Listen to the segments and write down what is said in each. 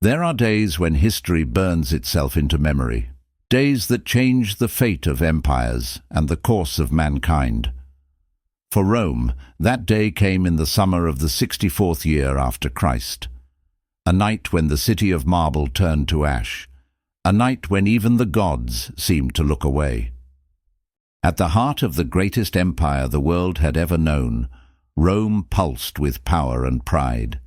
There are days when history burns itself into memory, days that change the fate of empires and the course of mankind. For Rome, that day came in the summer of the 64th year after Christ, a night when the city of marble turned to ash, a night when even the gods seemed to look away. At the heart of the greatest empire the world had ever known, Rome pulsed with power and pride.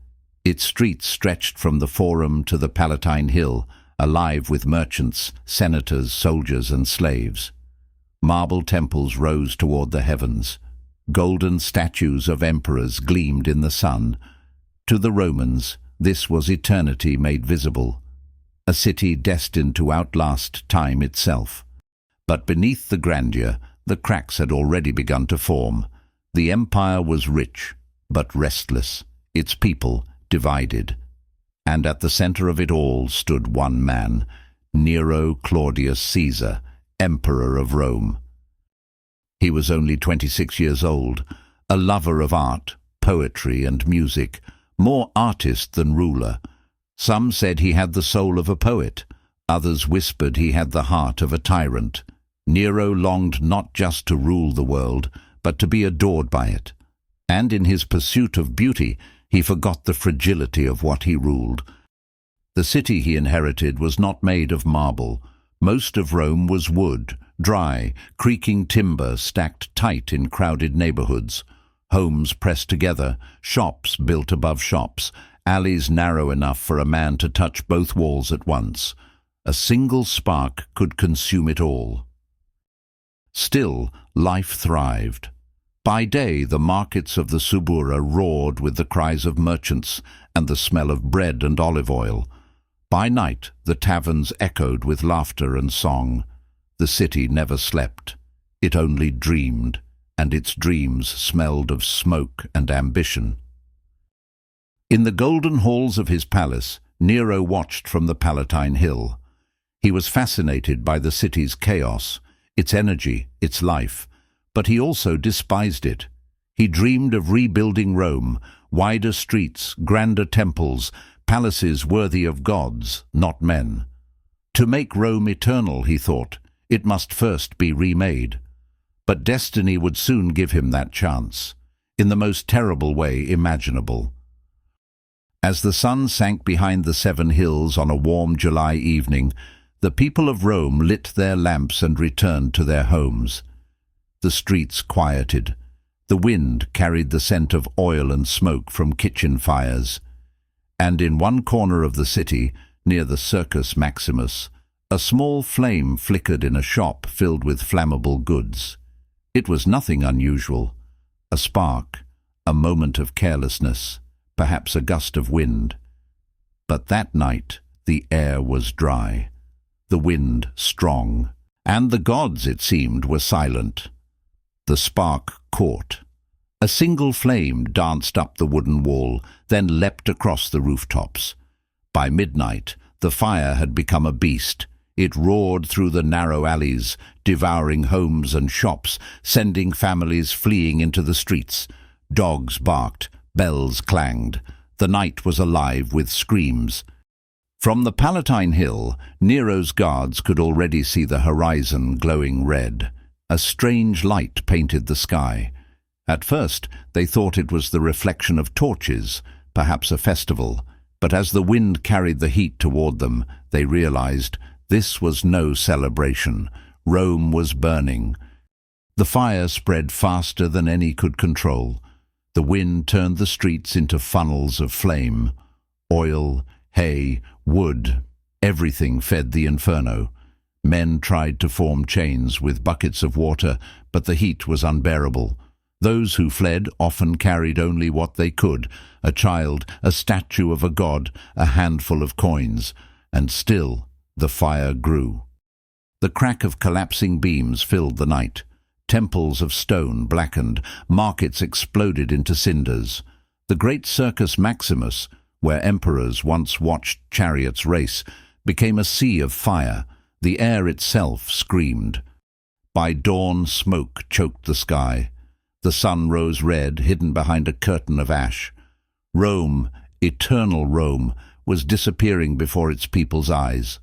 Its streets stretched from the Forum to the Palatine Hill, alive with merchants, senators, soldiers, and slaves. Marble temples rose toward the heavens. Golden statues of emperors gleamed in the sun. To the Romans, this was eternity made visible, a city destined to outlast time itself. But beneath the grandeur, the cracks had already begun to form. The empire was rich, but restless, its people divided. And at the center of it all stood one man, Nero Claudius Caesar, Emperor of Rome. He was only 26 years old, a lover of art, poetry, and music, more artist than ruler. Some said he had the soul of a poet, others whispered he had the heart of a tyrant. Nero longed not just to rule the world, but to be adored by it. And in his pursuit of beauty, he forgot the fragility of what he ruled. The city he inherited was not made of marble. Most of Rome was wood, dry, creaking timber stacked tight in crowded neighborhoods, homes pressed together, shops built above shops, alleys narrow enough for a man to touch both walls at once. A single spark could consume it all. Still, life thrived. By day, the markets of the Subura roared with the cries of merchants and the smell of bread and olive oil. By night, the taverns echoed with laughter and song. The city never slept. It only dreamed, and its dreams smelled of smoke and ambition. In the golden halls of his palace, Nero watched from the Palatine Hill. He was fascinated by the city's chaos, its energy, its life, but he also despised it. He dreamed of rebuilding Rome, wider streets, grander temples, palaces worthy of gods, not men. To make Rome eternal, he thought, it must first be remade. But destiny would soon give him that chance, in the most terrible way imaginable. As the sun sank behind the 7 hills on a warm July evening, the people of Rome lit their lamps and returned to their homes. The streets quieted. The wind carried the scent of oil and smoke from kitchen fires. And in one corner of the city, near the Circus Maximus, a small flame flickered in a shop filled with flammable goods. It was nothing unusual. A spark, a moment of carelessness, perhaps a gust of wind. But that night the air was dry, the wind strong, and the gods, it seemed, were silent. The spark caught. A single flame danced up the wooden wall, then leapt across the rooftops. By midnight, the fire had become a beast. It roared through the narrow alleys, devouring homes and shops, sending families fleeing into the streets. Dogs barked, bells clanged. The night was alive with screams. From the Palatine Hill, Nero's guards could already see the horizon glowing red. A strange light painted the sky. At first, they thought it was the reflection of torches, perhaps a festival. But as the wind carried the heat toward them, they realized this was no celebration. Rome was burning. The fire spread faster than any could control. The wind turned the streets into funnels of flame. Oil, hay, wood, everything fed the inferno. Men tried to form chains with buckets of water, but the heat was unbearable. Those who fled often carried only what they could, a child, a statue of a god, a handful of coins, and still the fire grew. The crack of collapsing beams filled the night. Temples of stone blackened, markets exploded into cinders. The great Circus Maximus, where emperors once watched chariots race, became a sea of fire. The air itself screamed. By dawn, smoke choked the sky. The sun rose red, hidden behind a curtain of ash. Rome, eternal Rome, was disappearing before its people's eyes.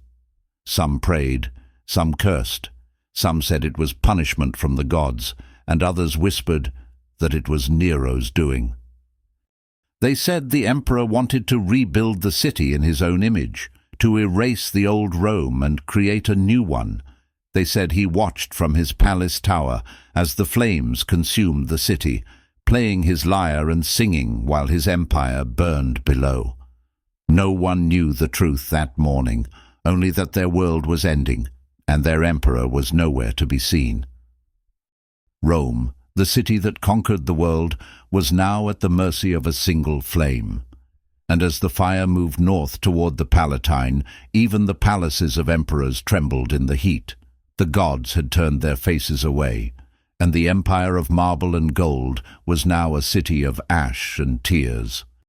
Some prayed, some cursed, some said it was punishment from the gods, and others whispered that it was Nero's doing. They said the emperor wanted to rebuild the city in his own image, to erase the old Rome and create a new one. They said he watched from his palace tower as the flames consumed the city, playing his lyre and singing while his empire burned below. No one knew the truth that morning, only that their world was ending, and their emperor was nowhere to be seen. Rome, the city that conquered the world, was now at the mercy of a single flame. And as the fire moved north toward the Palatine, even the palaces of emperors trembled in the heat. The gods had turned their faces away, and the empire of marble and gold was now a city of ash and tears.